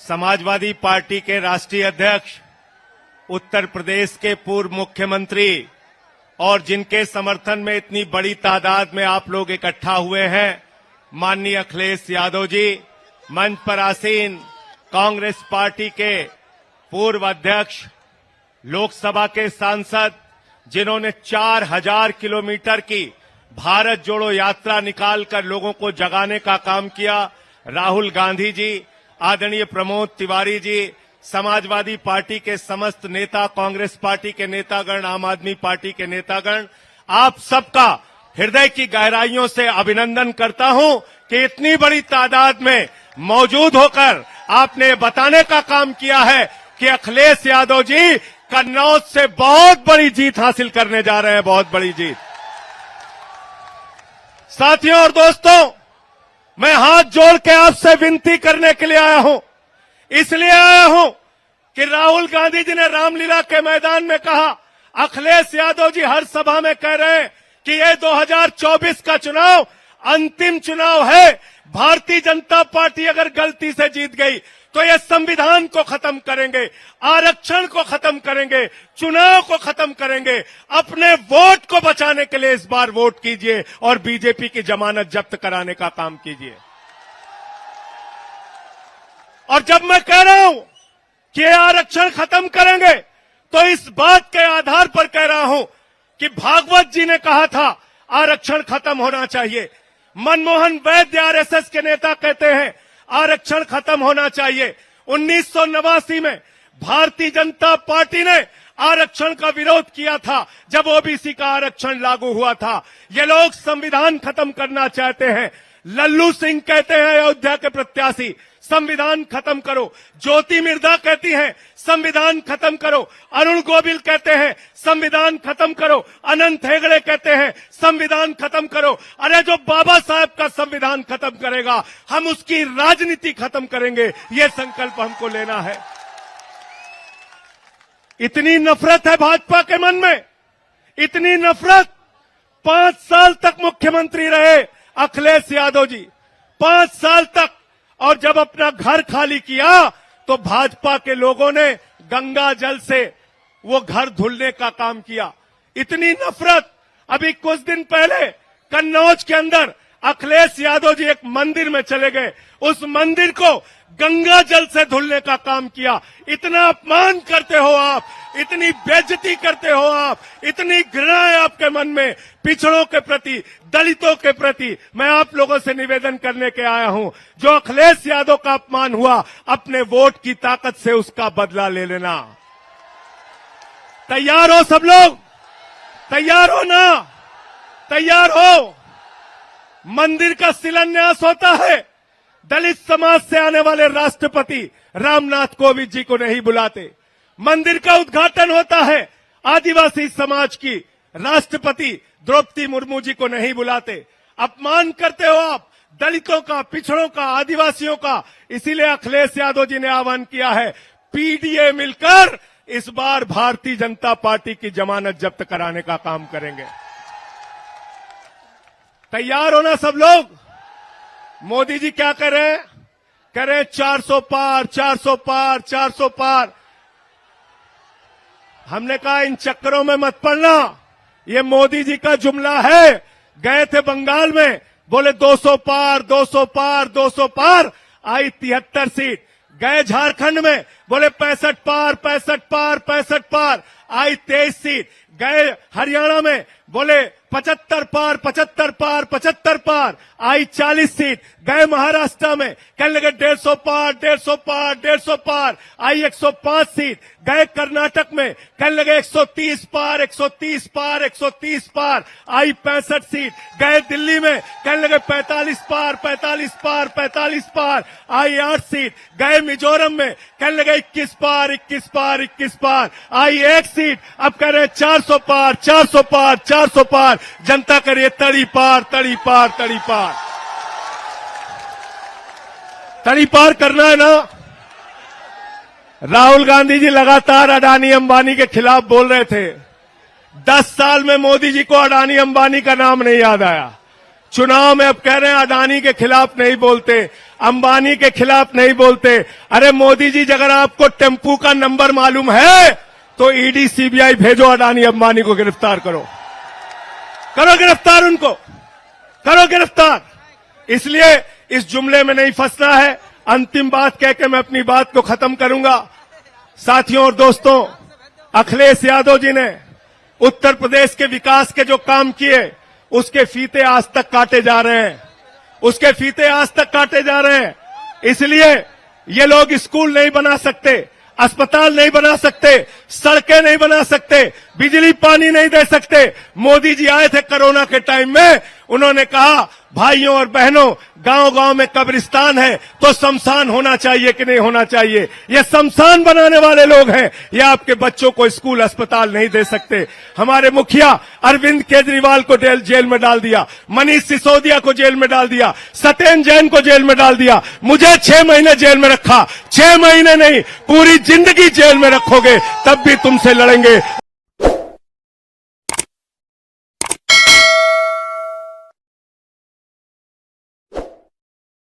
Samajwadi party के राष्ट्रीय अध्यक्ष, उत्तर प्रदेश के पूर्व मुख्यमंत्री और जिनके समर्थन में इतनी बड़ी तादाद में आप लोग इकट्ठा हुए हैं, माननीय अखिलेश यादव जी, मंच पर आसीन कांग्रेस पार्टी के पूर्व अध्यक्ष, लोकसभा के सांसद, जिन्होंने 4000 किलोमीटर की भारत जोड़ो यात्रा निकालकर लोगों को जगाने का काम किया, राहुल गांधी जी, आदरणीय प्रमोद तिवारी जी, समाजवादी पार्टी के समस्त नेता, कांग्रेस पार्टी के नेतागण, आम आदमी पार्टी के नेतागण, आप सबका हृदय की गहराइयों से अभिनंदन करता हूं कि इतनी बड़ी तादाद में मौजूद होकर आपने बताने का काम किया है कि अखिलेश यादव जी कन्नौज से बहुत बड़ी जीत हासिल करने जा रहे हैं, बहुत बड़ी जीत। साथियों और दोस्तों, मैं हाथ जोड़ के आपसे विनती करने के लिए आया हूं, इसलिए आया हूं कि राहुल गांधी जी ने रामलीला के मैदान में कहा, अखिलेश यादव जी हर सभा में कह रहे हैं कि ये 2024 का चुनाव अंतिम चुनाव है। भारतीय जनता पार्टी अगर गलती से जीत गई तो ये संविधान को खत्म करेंगे, आरक्षण को खत्म करेंगे, चुनाव को खत्म करेंगे। अपने वोट को बचाने के लिए इस बार वोट कीजिए और बीजेपी की जमानत जब्त कराने का काम कीजिए। और जब मैं कह रहा हूं कि आरक्षण खत्म करेंगे तो इस बात के आधार पर कह रहा हूं कि भागवत जी ने कहा था आरक्षण खत्म होना चाहिए। मनमोहन वैद्य आरएसएस के नेता कहते हैं आरक्षण खत्म होना चाहिए। 1989 में भारतीय जनता पार्टी ने आरक्षण का विरोध किया था जब ओबीसी का आरक्षण लागू हुआ था। ये लोग संविधान खत्म करना चाहते हैं। लल्लू सिंह कहते हैं अयोध्या के प्रत्याशी, संविधान खत्म करो। ज्योति मिर्धा कहती हैं संविधान खत्म करो। अरुण गोविल कहते हैं संविधान खत्म करो। अनंत हेगड़े कहते हैं संविधान खत्म करो। अरे जो बाबा साहब का संविधान खत्म करेगा, हम उसकी राजनीति खत्म करेंगे, ये संकल्प हमको लेना है। इतनी नफरत है भाजपा के मन में, इतनी नफरत। 5 साल तक मुख्यमंत्री रहे अखिलेश यादव जी, 5 साल तक। और जब अपना घर खाली किया तो भाजपा के लोगों ने गंगा जल से वो घर धुलने का काम किया। इतनी नफरत। अभी कुछ दिन पहले कन्नौज के अंदर अखिलेश यादव जी एक मंदिर में चले गए, उस मंदिर को गंगा जल से धुलने का काम किया। इतना अपमान करते हो आप, इतनी बेइज्जती करते हो आप, इतनी घृणा है आपके मन में पिछड़ों के प्रति, दलितों के प्रति। मैं आप लोगों से निवेदन करने के आया हूं, जो अखिलेश यादव का अपमान हुआ, अपने वोट की ताकत से उसका बदला ले लेना। तैयार हो सब लोग? तैयार हो ना? तैयार हो? मंदिर का शिलान्यास होता है, दलित समाज से आने वाले राष्ट्रपति रामनाथ कोविंद जी को नहीं बुलाते। मंदिर का उद्घाटन होता है, आदिवासी समाज की राष्ट्रपति द्रौपदी मुर्मू जी को नहीं बुलाते। अपमान करते हो आप दलितों का, पिछड़ों का, आदिवासियों का। इसीलिए अखिलेश यादव जी ने आह्वान किया है, पीडीए मिलकर इस बार भारतीय जनता पार्टी की जमानत जब्त कराने का काम करेंगे। तैयार हो ना सब लोग? मोदी जी क्या कर रहे हैं? कह रहे हैं 400 पार, 400 पार, 400 पार। हमने कहा इन चक्करों में मत पड़ना, ये मोदी जी का जुमला है। गए थे बंगाल में, बोले 200 पार, 200 पार, 200 पार, आई 73 सीट। गए झारखंड में, बोले 65 पार, 65 पार, 65 पार, आई 23 सीट। गए हरियाणा में, बोले 75 पार, 75 पार, 75 पार, आई 40 सीट। गए महाराष्ट्र में, कहने लगे 150 पार, 150 पार, 150 पार, आई 105 सीट। गए कर्नाटक में, कहने लगे 130 पार, 130 पार, 130 पार, आई 65 सीट। गए दिल्ली में, कहने लगे 45 पार, 45 पार, 45 पार, आई 8 सीट। गए मिजोरम में, कहने लगे 21 पार, 21 पार, 21 पार, आई 1 सीट। अब कह रहे 400 पार, 400 पार, 400 पार। जनता करिए तड़ी पार, तड़ी पार, तड़ी पार। तड़ी पार करना है ना? राहुल गांधी जी लगातार अडानी अंबानी के खिलाफ बोल रहे थे। 10 साल में मोदी जी को अडानी अंबानी का नाम नहीं याद आया। चुनाव में अब कह रहे हैं अडानी के खिलाफ नहीं बोलते, अंबानी के खिलाफ नहीं बोलते। अरे मोदी जी, अगर आपको टेम्पू का नंबर मालूम है तो ईडी सीबीआई भेजो, अडानी अंबानी को गिरफ्तार करो, करो गिरफ्तार, उनको करो गिरफ्तार। इसलिए इस जुमले में नहीं फंसना है। अंतिम बात कह के मैं अपनी बात को खत्म करूंगा। साथियों और दोस्तों, अखिलेश यादव जी ने उत्तर प्रदेश के विकास के जो काम किए उसके फीते आज तक काटे जा रहे हैं, उसके फीते आज तक काटे जा रहे हैं। इसलिए ये लोग स्कूल नहीं बना सकते, अस्पताल नहीं बना सकते, सड़कें नहीं बना सकते, बिजली पानी नहीं दे सकते। मोदी जी आए थे कोरोना के टाइम में, उन्होंने कहा भाइयों और बहनों, गांव-गांव में कब्रिस्तान है तो शमशान होना चाहिए कि नहीं होना चाहिए। ये शमशान बनाने वाले लोग हैं, ये आपके बच्चों को स्कूल अस्पताल नहीं दे सकते। हमारे मुखिया अरविंद केजरीवाल को जेल में डाल दिया, मनीष सिसोदिया को जेल में डाल दिया, सत्येंद्र जैन को जेल में डाल दिया, मुझे 6 महीने जेल में रखा। 6 महीने नहीं, पूरी जिंदगी जेल में रखोगे तब भी तुमसे लड़ेंगे।